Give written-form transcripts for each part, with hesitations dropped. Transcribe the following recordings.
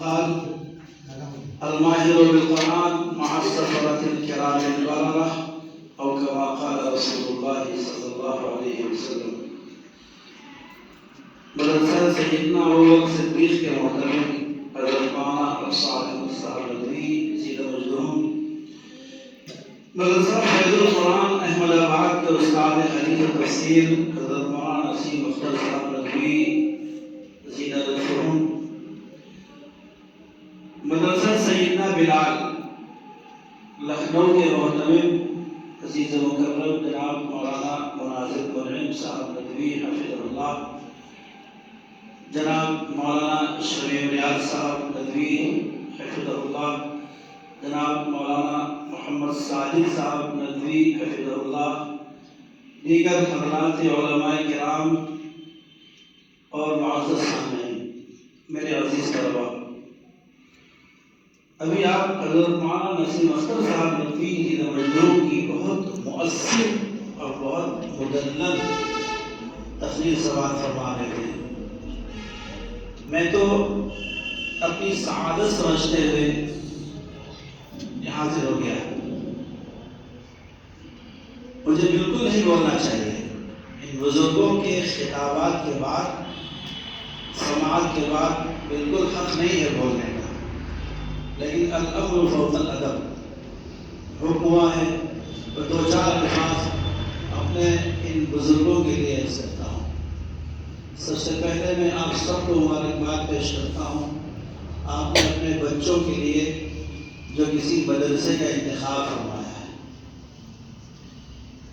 قال الماهر بالقرآن مع السفرة الكرام البررة أو كما قال رسول الله صلى الله عليه وسلم. مدرسہ سیدنا ابوبکر صدیق کے محترم حضرت مولانا صاحب صاحب ندوی سیدہ مجدہم، مدرسہ فیض القرآن احمد آباد کے استاد حدیث و تفسیر حضرت مولانا نسیم اختر صاحب ندوی سیدہ مجدہم، مدرسہ سیدنا بلال لکھنؤ کے محترم عزیز مکرم جناب مولانا مناظر منعم صاحب ندوی حفظہ اللہ، جناب مولانا شمیع ریاض صاحب ندوی حفظہ اللہ، جناب مولانا محمد ساجد صاحب ندوی حفظہ اللہ، دیگر حضرات علماء کرام اور معزز سامعین، میرے عزیز طلباء، ابھی آپ حضرت مولانا نسیم اختر صاحب ندوی سیدہ مجدہم کی بہت مؤثر اور بہت مدلل تقریر سماعت فرما رہے تھے۔ میں تو اپنی سعادت سمجھتے ہوئے یہاں سے ہو گیا، مجھے بالکل نہیں بولنا چاہیے، ان بزرگوں کے خطابات کے بعد سماعت کے بعد بالکل حق نہیں ہے بولنے کا، لیکن الامر فوق الادب، حکم ہوا ہے تو دو چار الفاظ اپنے ان بزرگوں کے لیے عرض کرتا ہوں۔ سب سے پہلے میں آپ سب کو مبارکباد پیش کرتا ہوں، آپ نے اپنے بچوں کے لیے جو کسی مدرسے کا انتخاب فرمایا ہے۔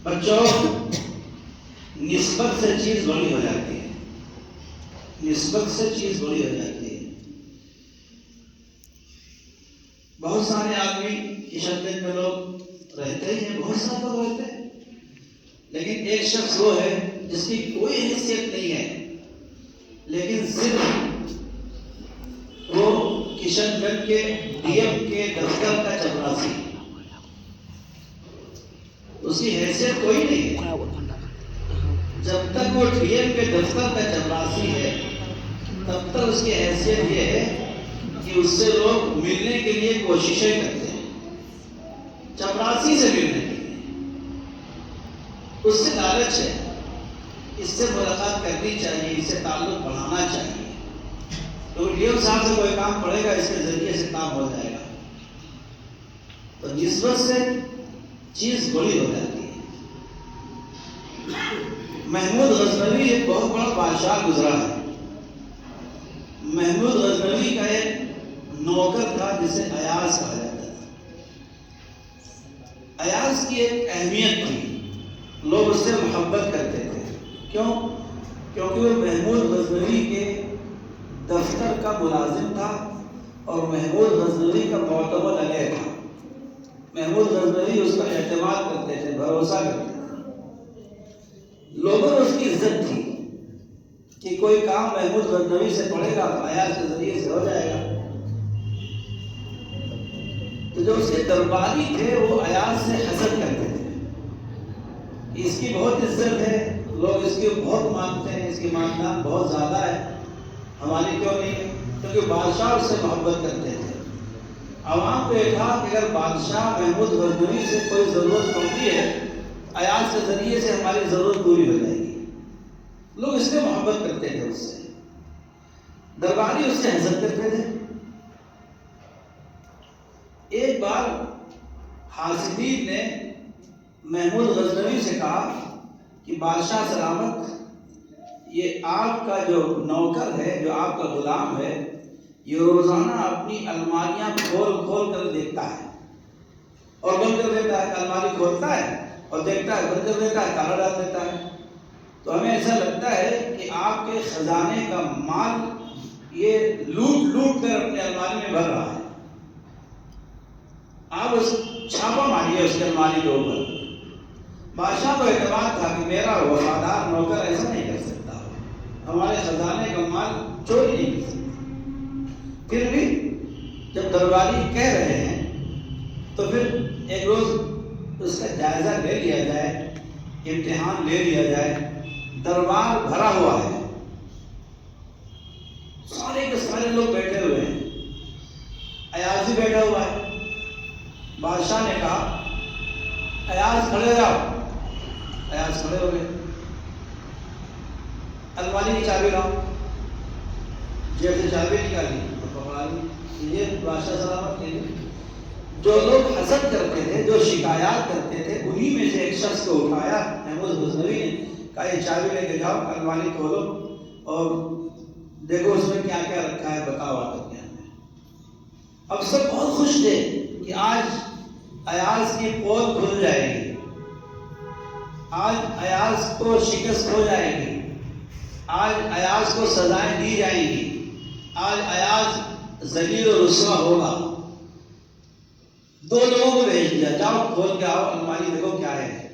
بچوں، نسبت سے چیز بڑی ہو جاتی ہے، نسبت سے چیز بڑی ہو جاتی ہے۔ بہت سارے آدمی کشن گنج میں لوگ رہتے ہی ہیں، بہت سارے لوگ رہتے ہیں، لیکن ایک شخص وہ ہے جس کی کوئی حیثیت نہیں ہے، لیکن صرف وہ کشن گنج کے ڈی ایم کے دفتر کا چپراسی، اس کی حیثیت کوئی نہیں ہے۔ جب تک وہ ڈی ایم کے دفتر کا چپراسی ہے تب تک اس کی حیثیت یہ ہے کہ اس سے لوگ ملنے کے لیے کوششیں کرتے ہیں، چپراسی سے ملنے کے لیے، اس سے لالچ ہے، اس سے ملاقات کرنی چاہیے، اس سے تعلق بڑھانا چاہیے، تو ڈی ایم صاحب سے کوئی کام پڑے گا، اس کے ذریعے سے کام ہو جائے گا، تو نسبت سے چیز بڑی ہو جاتی ہے۔ محمود غزنوی ایک بہت بڑا بادشاہ گزرا ہے۔ محمود غزنوی کا ایک نوکر تھا جسے ایاز کہا جاتا تھا۔ ایاز کی ایک اہمیت تھی، لوگ اس سے محبت کرتے تھے، کیوں؟ کیونکہ وہ محمود غزنوی کے دفتر کا ملازم تھا اور محمود غزنوی کا معتمد علیہ تھا۔ محمود غزنوی اس پر اعتماد کرتے تھے، بھروسہ کرتے تھے، لوگوں نے اس کی عزت تھی کہ کوئی کام محمود غزنوی سے پڑے گا تو ایاز کے ذریعے سے ہو جائے گا۔ تو جو اس کے درباری تھے وہ ایاز سے حسد کرتے تھے، اس کی بہت عزت ہے، لوگ اس کی بہت مانتے ہیں، اس کی ماندان بہت زیادہ ہے، ہماری کیوں نہیں ہے؟ کیونکہ بادشاہ اس سے محبت کرتے تھے۔ عوام کو یہ تھا کہ اگر بادشاہ محمود غزنوی سے کوئی ضرورت پڑتی ہے، ایاز کے ذریعے سے ہماری ضرورت پوری ہو جائے گی، لوگ اس سے محبت کرتے تھے، اس سے درباری اس سے حسد کرتے تھے۔ ایک بار حاسدین نے محمود غزنوی سے کہا کہ بادشاہ سلامت، یہ آپ کا جو نوکر ہے، جو آپ کا غلام ہے، یہ روزانہ اپنی الماریاں کھول کھول کر دیکھتا ہے اور بند کر دیتا ہے، الماری کھولتا ہے اور دیکھتا ہے، بند کر دیتا ہے، تالا ڈال دیتا ہے، تو ہمیں ایسا لگتا ہے کہ آپ کے خزانے کا مال یہ لوٹ لوٹ کر اپنے الماری میں بھر رہا ہے، آپ اس چھاپا ماریے اس کے الماری کے اوپر۔ بادشاہ کو اعتماد تھا کہ میرا وفادار نوکر ایسا نہیں کر سکتا، ہمارے خزانے کا مال چوری نہیں کر سکتا۔ پھر بھی جب درباری کہہ رہے ہیں تو پھر ایک روز اس کا جائزہ لے لیا جائے، امتحان لے لیا جائے۔ دربار بھرا ہوا ہے، سارے کے سارے لوگ بیٹھے ہوئے ہیں، بادشاہ نے کہا ایاز کھڑے ہو جاؤ. ایاز کھڑے ہو گئے. الماری کی چابی لاؤ. جیب سے چابی نکالی اور پکڑا لی. یہ بادشاہ سلامت کے لیے جو لوگ حسد کرتے تھے, جو شکایات کرتے تھے, انہی میں سے ایک شخص کو اٹھایا احمد غزنوی نے, کہا یہ چابی لے کے جاؤ, الماری کھولو اور دیکھو اس میں کیا کیا رکھا ہے, بتاؤ آ کر کے ہمیں. اب سب بہت خوش تھے کہ آج ایاز کی پول کھل جائے گی, آج ایاز کو شکست ہو جائے گی, آج ایاز کو سزائیں دی جائیں گی, آج ایاز ذلیل و رسوا ہوگا. دو لوگوں کو بھیج دیا, جاؤ کھول کے آؤ الماری, دیکھو کیا ہے.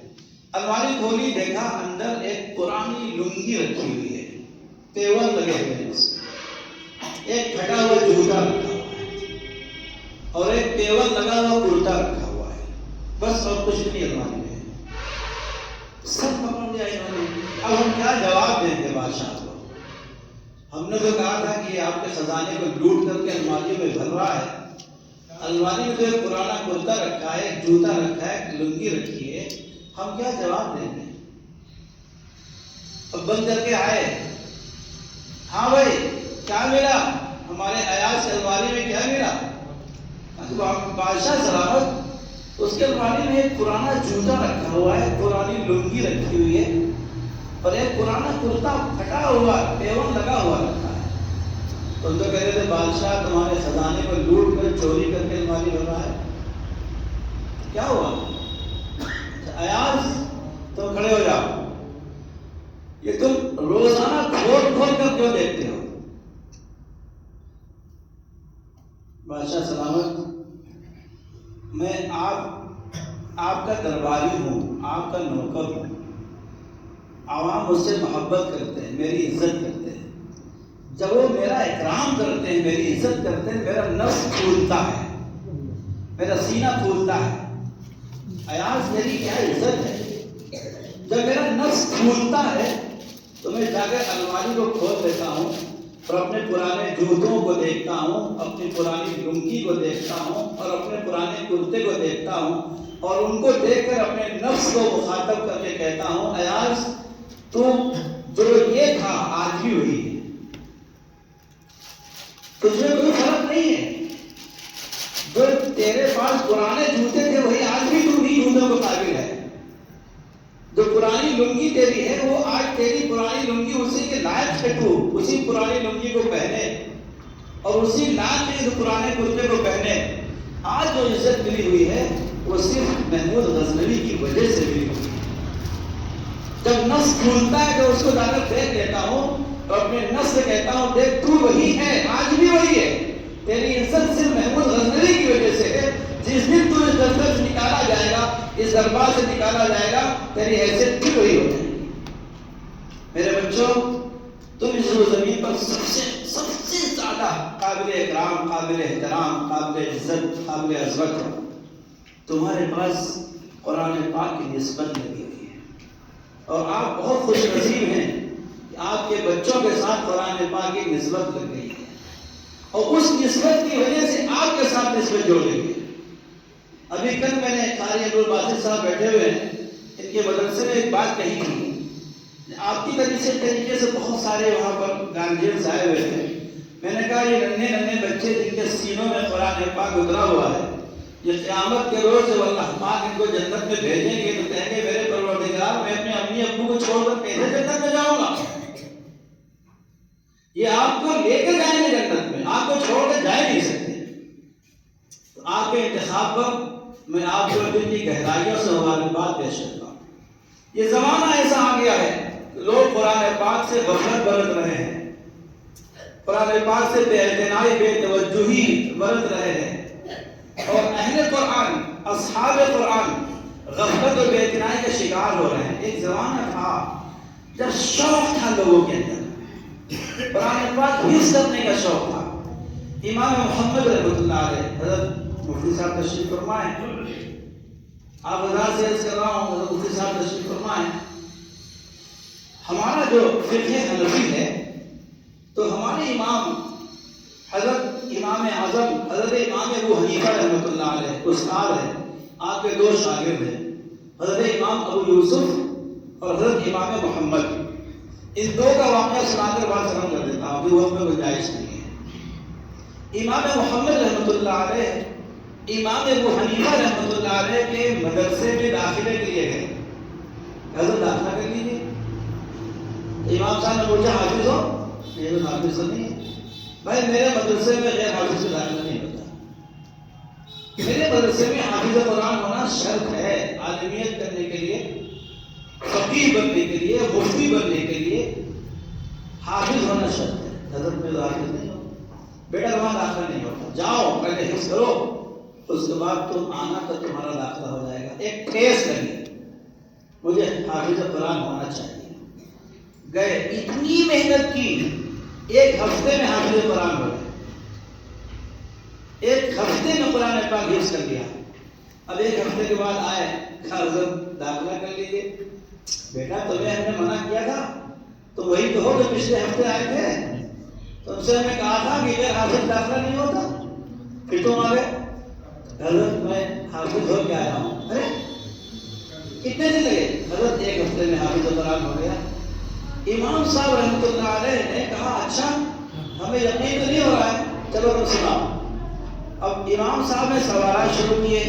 الماری کھولی, دیکھا اندر ایک پرانی لنگی رکھی ہوئی ہے, تیور لگے ہوئے ہیں اس میں, ایک پھٹا ہوا جوتا رکھا ہوا ہے اور ایک تیور لگا ہوا کرتا رکھا ہوا ہے, بس اور کچھ نہیں الماری میں. سب پکڑ لیا انہوں نے. اب ہم کیا جواب دیں گے بادشاہ کو؟ ہم نے تو کہا تھا کہ یہ آپ کے خزانے کو لوٹ کر کے الماری میں بھر رہا ہے. الماری میں تو ایک پرانا کرتا رکھا ہے, ایک جوتا رکھا ہے, ایک لنگی رکھی ہے, ہم کیا جواب دیں گے؟ اب بند کر کے آئے, ہاں بھائی کیا ملا ہمارے ایاز کی الماری میں, کیا ملا؟ بادشاہ سلامت, اس کے الماری میں ایک پرانا جوتا رکھا ہوا ہے, پرانی لنگی رکھی ہوئی ہے اور ایک پرانا کرتا پھٹا ہوا تیور لگا ہوا رکھا ہے. تو کہہ رہے تھے بادشاہ تمہارے خزانے کو لوٹ کر چوری کر کے الماری بھر رہا ہے, کیا ہوا؟ ایاز تم کھڑے ہو جاؤ, یہ تم روزانہ کھول کھول کر کیوں دیکھتے ہو؟ بادشاہ سلامت, میں آپ کا درباری ہوں, آپ کا نوکر ہوں, عوام مجھ سے محبت کرتے ہیں, میری عزت کرتے ہیں. جب وہ میرا اکرام کرتے ہیں, میری عزت کرتے ہیں, میرا نفس پھولتا ہے, میرا سینہ پھولتا ہے. ایاز میری کیا عزت ہے؟ جب میرا نفس پھولتا ہے تو میں جا کر الماری کو کھول دیتا ہوں اور اپنے پرانے جوتوں کو دیکھتا ہوں, اپنی پرانی لنگی کو دیکھتا ہوں اور اپنے پرانے کرتے کو دیکھتا ہوں, اور ان کو دیکھ کر اپنے نفس کو مخاطب کر کے کہتا ہوں ایاز تو جو یہ تھا آج بھی وہی ہے, تجھ میں کوئی فرق نہیں ہے. جو تیرے پاس پرانے جوتے تھے وہی آج بھی تو نہیں جوتوں کو قابل ہے. جو پرانی لنگی تیری ہے وہ آج تیری پرانی لنگی اسی کے لائق ہے, تو اسی پرانی لنگی کو پہنے اور اسی لائق ہے جو پرانے کرتے کو پہنے. آج جو عزت ملی ہوئی ہے وہ صرف محمود غزنوی کی وجہ سے ملی ہوئی ہے. جب نفس کھولتا ہے تو اس کو جا کر دیکھ لیتا ہوں اور اپنے نفس سے کہتا ہوں دیکھ تو وہی ہے, آج بھی وہی ہے. تیری عزت صرف محمود غزنوی کی وجہ سے ہے. جس دن تو اس دفتر سے نکالا جائے گا, اس دربار سے نکالا جائے گا, تیری حیثیت بھی وہی ہو جائے گی. میرے بچوں, تم اس زمین پر سب سے زیادہ قابل اکرام, قابل احترام, قابل عزت, قابل عظمت ہو. تمہارے پاس قرآن پاک کی نسبت لگی ہوئی ہے اور آپ بہت خوش نصیب ہیں کہ آپ کے بچوں کے ساتھ قرآن پاک کی نسبت لگ گئی ہے اور اس نسبت کی وجہ سے آپ کے ساتھ نسبت جوڑ گئی ہے. ابھی کل میں نے قاری عبدالباسط صاحب بیٹھے ہوئے ہیں, ان کے مدرسے میں ایک بات کہی تھی. آپ کی طریقے سے بہت سارے وہاں پر گارجینس آئے ہوئے تھے. میں نے کہا یہ ننھے بچے جن کے سینوں میں قرآن پاک اترا ہوا ہے, یہ قیامت کے روز جب اللہ پاک ان کو جنت میں بھیجیں گے تو کہیں گے میرے پروردگار میں اپنے امی ابو کو چھوڑ کر کیسے جنت میں جاؤں گا؟ یہ آپ کو لے کے جائیں گے جنت میں, آپ کو چھوڑ کے جا نہیں سکتے. تو آپ کے انتخاب پر میں آپ کو دل کی گہرائیوں سے ہماری بات پیش کرتا ہوں. یہ زمانہ ایسا آ گیا ہے لوگ قرآن پاک سے غفلت برت رہے ہیں, قرآن پاک سے بے اعتنائی, بے توجہی برت رہے ہیں, اور اہل قرآن, اصحاب قرآن غفلت اور بے اعتنائی کا شکار ہو رہے ہیں. ایک زمانہ تھا جب شوق تھا لوگوں کے اندر, قرآن پاک حفظ کرنے کا شوق تھا. امام محمد رحمۃ اللہ علیہ, حضرت مفتی صاحب تشریف فرمائیں, آپ حضرات سے عرض کر رہا ہوں, حضرت مفتی صاحب تشریف فرمائیں. ہمارا جو فقہ حنفی ہے تو ہمارے امام حضرت امام اعظم حضرت امام ابو حنیفہ رحمۃ اللہ علیہ استاد ہے. آپ کے دو شاگرد ہیں، حضرت امام ابو یوسف اور حضرت امام محمد. ان دو کا واقعہ سنا کر بات ختم کر دیتا ہوں، ابھی وقت میں گنجائش نہیں ہے. امام محمد رحمۃ اللہ علیہ امام ابو حنیفہ رحمۃ اللہ علیہ کے مدرسے میں داخلے کے لیے گئے. حضرت داخلہ کر لیجیے. امام صاحب نے پوچھا حافظ ہو؟ یہ تو حافظ نہیں ہے. بھائی میرے مدرسے میں غیر حافظ سے داخلہ نہیں ہوتا. میرے مدرسے میں حافظ قرآن ہونا شرط ہے. عالمیت کرنے کے لیے، فقیہ بننے کے لیے، مفتی بننے کے لیے حافظ ہونا شرط ہے. حضرت میں حافظ نہیں ہو، بیٹا وہاں داخلہ نہیں ہوتا. جاؤ پہلے حفظ کرو، اس کے بعد تم آنا تو تمہارا داخلہ ہو جائے گا. ایک ٹیسٹ لگی، مجھے حافظ قرآن ہونا چاہیے. گئے، اتنی محنت کی، ایک ہفتے میں حافظ قرآن ہو گئے. ایک ہفتے میں قرآن پاک حفظ کر لیا. اب ایک ہفتے کے بعد آئے، حضرت داخلہ کر لیجیے. بیٹا تمہیں ہم نے منع کیا تھا، تو وہی تو ہو جو پچھلے ہفتے آئے تھے. تم سے ہمیں کہا تھا کہ غیر حافظ داخلہ نہیں ہوتا، پھر تم آ گئے. حضرت میں حافظ ہو کے آیا ہوں. ارے کتنے دن لگے؟ حضرت ایک ہفتے میں حافظ قرآن ہو گیا. امام صاحب رحمۃ اللہ علیہ نے کہا اچھا ہمیں یقین تو نہیں ہو رہا ہے، چلو تم سناؤ. اب امام صاحب نے سوالات شروع کیے.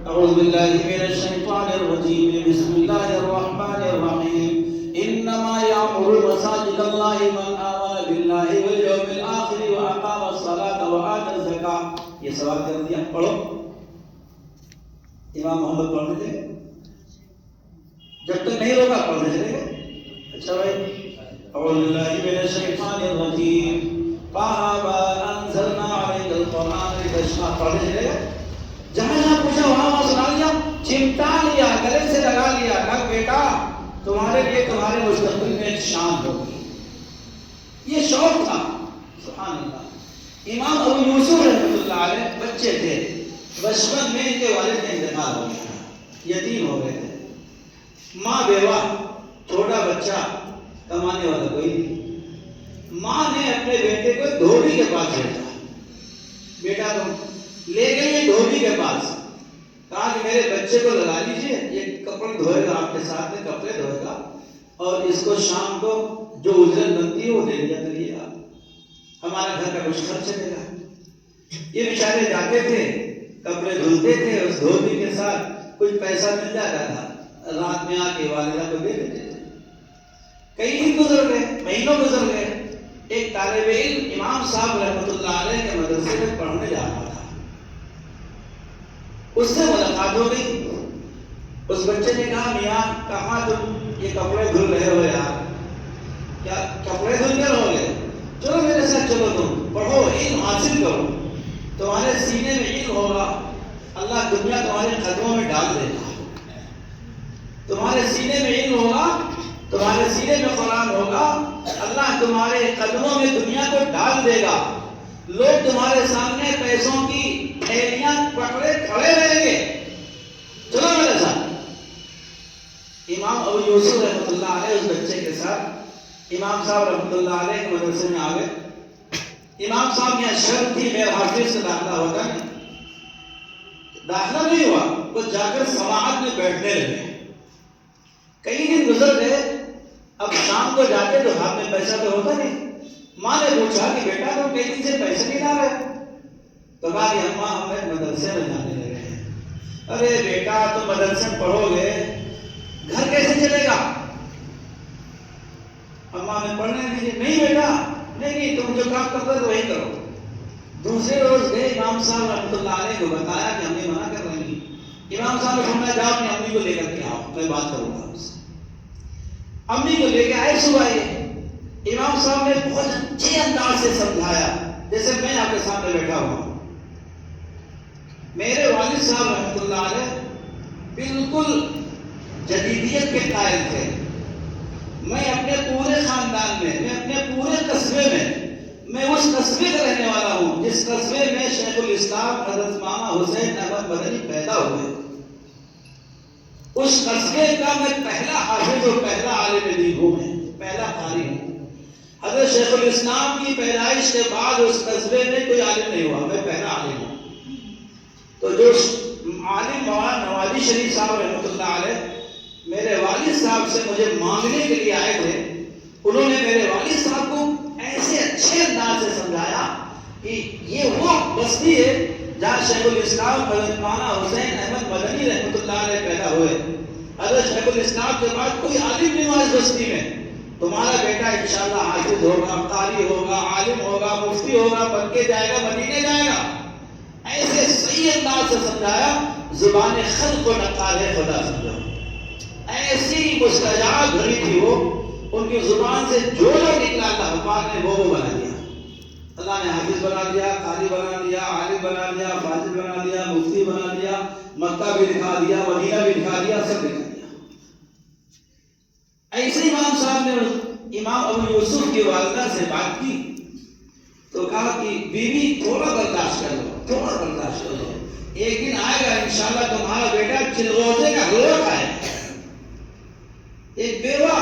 اعوذ باللہ من الشیطان الرجیم، بسم اللہ الرحمن الرحیم. انما یعمر مساجد اللہ من آمن باللہ والیوم الآخر واقام الصلاۃ وآتى الزکاۃ. یہ سوال کر دیا، پڑھو. امام محمد پڑھنے دے، جب تک نہیں روکا پڑھنے چلے گئے. اچھا بھائی، اعوذ باللہ من الشیطان الرجیم، طه انزلنا علیک القرآن لتشقى. پڑھنے چلے گئے. جہاں جہاں پوچھا وہاں سنا لیا، چمٹا لیا، گلے سے لگا لیا. کہا بیٹا تمہارے لیے تمہارے مستقبل میں ایک شان ہوگی. یہ شوق تھا. سبحان اللہ. امام ابو یوسف رحمۃ اللہ علیہ بچے تھے، بچپن میں ان کے والد کا انتقال ہو گیا، یتیم ہو گئے تھے. ماں بیوہ، چھوٹا بچہ، کمانے والا کوئی نہیں. ماں نے اپنے بیٹے کو دھوبی کے پاس بھیجا. بیٹا تم لے گئے یہ دھوبی کے پاس. کہا کہ میرے بچے کو لگا لیجیے، یہ کپڑے دھوئے گا، آپ کے ساتھ میں کپڑے دھوئے گا، اور اس کو شام کو جو اجرت بنتی ہے وہ دے دیا کریے گا، ہمارے گھر کا کچھ خرچ چلے گا. یہ بیچارے جاتے تھے، کپڑے دھلتے تھے، اس دھوبی کے ساتھ کچھ پیسہ مل جاتا تھا، رات میں آ کے والدہ کو دے دیتے تھے. کئی دن گزر گئے، مہینوں گزر گئے. ایک طالب علم امام صاحب رحمۃ اللہ علیہ کے مدرسے میں پڑھنے جا رہا تھا. اس سے ملاقات ہو گئی. اس بچے نے کہا میاں کہاں تم یہ کپڑے دھل رہے ہو یار؟ کیا کپڑے دھل کر ہو گئے؟ چلو میرے ساتھ چلو، تم پڑھو، علم حاصل کرو، تمہارے سینے میں علم ہوگا، اللہ دنیا تمہارے قدموں میں ڈال دے گا. تمہارے سینے میں علم ہوگا، تمہارے سینے میں قرآن ہوگا، اللہ تمہارے قدموں میں دنیا کو ڈال دے گا. لوگ تمہارے سامنے پیسوں کی تھیلیاں پکڑے کھڑے رہیں گے. چلو میرے ساتھ. امام ابو یوسف رحمۃ اللہ علیہ اس بچے کے ساتھ امام صاحب رحمۃ اللہ علیہ کے مدرسے میں آ گئے. امام صاحب کی شرط تھی غیر حافظ سے داخلہ ہوتا نہیں. داخلہ نہیں ہوا، وہ جا کر سماعت میں بیٹھنے لگے. کئی دن گزر گئے. اب شام کو جاتے تو ہاتھ میں پیسہ تو ہوتا نہیں. ماں نے پوچھا کہ بیٹا تم کئی دن سے پیسے نہیں لا رہے؟ تو کہا کہ اماں ہم مدرسے میں جانے لگے ہیں. ارے بیٹا تم مدرسے میں پڑھو گے، گھر کیسے چلے گا؟ اماں میں پڑھنے دیجیے. نہیں بیٹا، نہیں تم جو کام کرتا ہے وہی کرو. دوسرے روز گئے، امام صاحب رحمۃ اللہ علیہ کو بتایا کہ ہم نے منع کر رہے ہیں. امام صاحب نے فرمایا جاؤ اپنی امی کو لے کر کے آؤ، میں بات کروں گا اس سے. امی کو لے کے آئے. صبح امام صاحب نے بہت اچھے انداز سے سمجھایا جیسے میں آپ کے سامنے بیٹھا ہوا. میرے والد صاحب رحمۃ اللہ علیہ بالکل جدیدیت کے قائل تھے. میں اپنے پورے خاندان میں اپنے پورے قصبے میں اس قصبے کا رہنے والا ہوں جس قصبے میں شیخ الاسلام حضرت مولانا حسین احمد مدنی پیدا ہوئے. اس قصبے کا میں پہلا حافظ اور پہلا عالم دین ہوں، میں پہلا قاری ہوں. حضرت شیخ الاسلام کی پیدائش کے بعد اس قصبے میں کوئی عالم نہیں ہوا، میں پہلا عالم ہوں. تو جو عالم مولانا نواز قاضی شریف صاحب رحمۃ اللہ علیہ میرے والد صاحب سے مجھے مانگنے کے لیے آئے تھے. انہوں نے میرے والد صاحب کو ایسے اچھے انداز سے سمجھایا کہ یہ وہ بستی ہے جہاں شیخ الاسلام حضرت مولانا حسین احمد مدنی رحمۃ اللہ علیہ پیدا ہوئے. حضرت شیخ الاسلام کے بعد کوئی عالم نہیں ہوا اس بستی میں. تمہارا بیٹا انشاءاللہ حافظ ہوگا، قاری ہوگا، عالم ہوگا، مفتی ہوگا، بن کے جائے گا، مدینے جائے گا. ایسے صحیح انداز سے سمجھایا، زبان خلق و نقال ہے خدا سمجھو. ایسی مستجاب گھڑی تھی وہ، ان کی زبان سے جو نکلا اللہ پاک نے وہ بنا دیا. اللہ نے حافظ بنا دیا، قاری بنا دیا، عالم بنا دیا، فاضل بنا دیا، مفتی بنا دیا، مکہ بھی دکھا دیا، مدینہ بھی دکھا دیا، سب دکھا دیا. ایسے امام صاحب نے امام ابو یوسف کی والدہ سے بات کی تو کہا کہ بیوی تھوڑا برداشت کر لو، تھوڑا برداشت کر لو، ایک دن آئے گا انشاءاللہ تمہارا بیٹا چلغوزے کا حلوہ کھائے گا. ایک بیوہ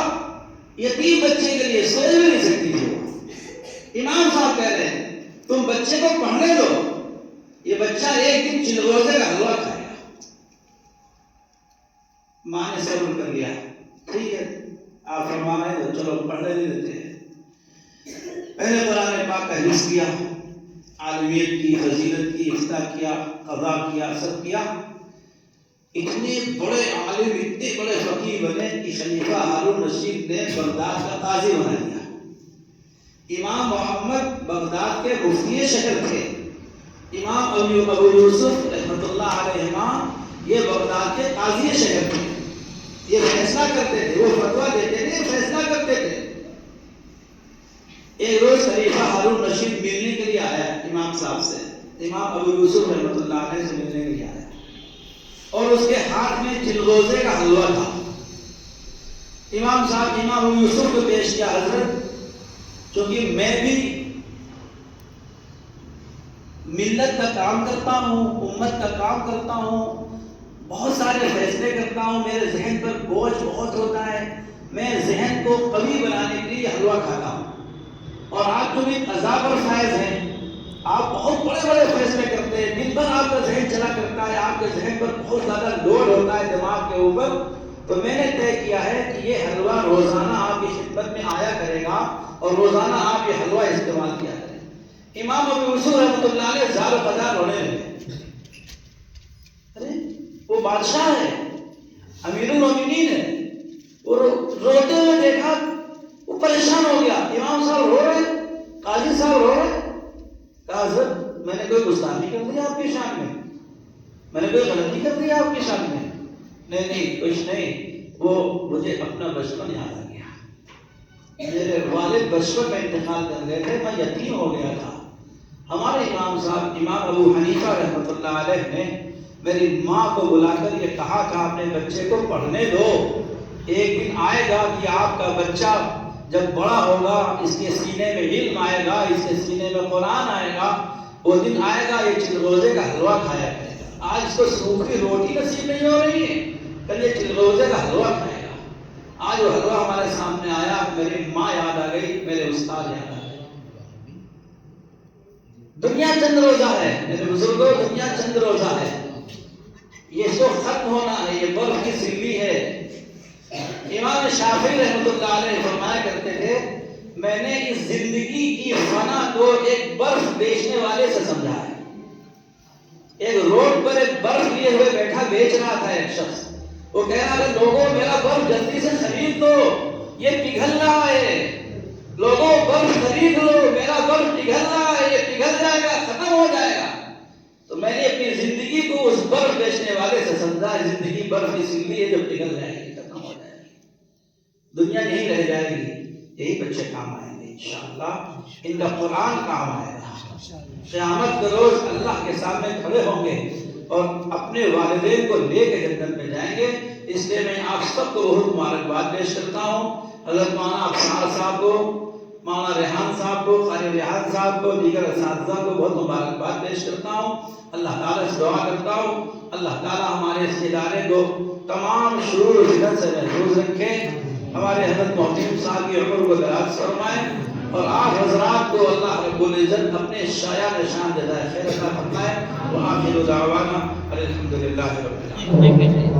یتیم بچے کے لیے سوچ بھی نہیں سکتی تھی. امام صاحب کہہ رہے ہیں تم بچے کو پڑھنے دو، یہ بچہ ایک دن چلغوزے کا حلوہ کھائے گا. ماں نے صبر کر لیا، ٹھیک ہے آپ فرما رہے ہیں تو چلو پڑھنے نہیں دیتے ہیں. پہلے قرآن پاک کا حفظ کیا، عالمیت کی، فضیلت کی، افتاح کیا، قضا کیا، سب کیا. اتنے بڑے عالم، اتنے بڑے فقیہ بنے کہ خلیفہ ہارون رشید نے بغداد کا قاضی بنا دیا. امام محمد بغداد کے مفتی شہر تھے. امام ابو یوسف رحمۃ اللہ علیہما یہ بغداد کے قاضی شہر تھے. یہ فیصلہ کرتے تھے، وہ فتویٰ دیتے تھے، فیصلہ کرتے تھے. ایک روز خلیفہ ہارون رشید ملنے کے لیے آیا امام صاحب سے، امام ابو یوسف رحمۃ اللہ علیہ سے ملنے کے لیے آیا اور اس کے ہاتھ میں چلغوزے کا حلوہ تھا. امام صاحب امام ابو یوسف کو پیش کیا، حضرت چونکہ میں بھی ملت کا کام کرتا ہوں، امت کا کام کرتا ہوں، بہت سارے فیصلے کرتا ہوں، میرے ذہن پر بوجھ بہت ہوتا ہے، میں ذہن کو قوی بنانے کے لیے حلوہ کھاتا ہوں. اور آپ جو بھی قضا پر فائز ہیں، آپ بہت بڑے بڑے فیصلے کرتے ہیں، دن بھر آپ کا ذہن چلا کرتا ہے، آپ کے ذہن پر بہت زیادہ لوڈ ہوتا ہے دماغ کے اوپر. تو میں نے طے کیا ہے کہ یہ حلوہ روزانہ آپ کی خدمت میں آیا کرے گا اور روزانہ آپ یہ حلوہ استعمال کیا کریں. امام ابو یوسف رحمۃ اللہ علیہ زار و قدار رونے لگے. ارے وہ بادشاہ ہے، امیر المومنین ہے، وہ روتے ہوئے دیکھا، وہ پریشان ہو گیا. امام صاحب رو رہے، قاضی صاحب رو رہے. کہا حضرت میں نے کوئی گستاخی کر دی آپ کی شان میں نے کوئی غلطی کر دی آپ کی شان میں؟ نہیں کچھ نہیں، وہ مجھے اپنا بچپن یاد آ گیا. میرے والد بچپن میں انتقال کر گئے تھے، میں یتیم ہو گیا تھا. ہمارے امام صاحب امام ابو حنیفہ رحمۃ اللہ علیہ نے میری ماں کو بلا کر یہ کہا کہ اپنے بچے کو پڑھنے دو، ایک دن آئے گا کہ آپ کا بچہ جب بڑا ہوگا اس کے سینے میں علم آئے گا، اس کے سینے میں قرآن آئے گا، وہ دن آئے گا یہ چلغوزے کا حلوہ کھایا کرے گا. آج اس کو سوکھی روٹی نصیب نہیں ہو رہی ہے، کل یہ چلغوزے کا حلوہ کھائے گا. آج وہ حلوہ ہمارے سامنے آیا، میری ماں یاد آ گئی، میرے استاد یاد آ گئے. دنیا چند روزہ ہے میرے بزرگوں، دنیا چند روزہ ہے، یہ تو ختم ہونا ہے، یہ برف کی سلی ہے. امام شافعی رحمۃ اللہ علیہ فرمایا کرتے تھے میں نے اس زندگی کی فنا کو ایک برف بیچنے والے سے سمجھا ہے. ایک روڈ پر ایک برف لیے ہوئے بیٹھا بیچ رہا تھا ایک شخص، وہ کہہ رہا ہے لوگوں میرا برف جلدی سے خرید دو، یہ پگھل رہا ہے، لوگوں برف خرید لو، میرا برف پگھل رہا ہے، یہ پگھل جائے گا، ختم ہو جائے گا. تو میں نے اپنی زندگی کو اس برف بیچنے والے سے سمجھا، زندگی برف کی سلی ہے جو پگھل جائے گی، ختم ہو جائے گی، دنیا یہیں رہ جائے گی. یہی بچے کام آئیں گے انشاءاللہ، ان کا قرآن کام آئے گا. قیامت کے روز اللہ کے سامنے کھڑے ہوں گے اور اپنے والدین کو لے کے جنت میں جائیں گے. اس لیے میں آپ سب کو بہت مبارکباد پیش کرتا ہوں. حضرت مولانا افسار صاحب کو، مولانا ریحان صاحب کو، قاری ریحان صاحب کو، دیگر اساتذہ کو بہت مبارکباد پیش کرتا ہوں. اللہ تعالیٰ سے دعا کرتا ہوں اللہ تعالیٰ ہمارے اس ادارے کو تمام شرور و فتن سے محفوظ رکھے، ہمارے حضرت محترم صاحب کی عمر کو دراز فرمائے اور آپ حضرات کو اللہ رب العزت اپنے شایع نشان جزائے خیر عطا فرمائے. وآخر دعوانا الحمدللہ. للہ رب العالمین.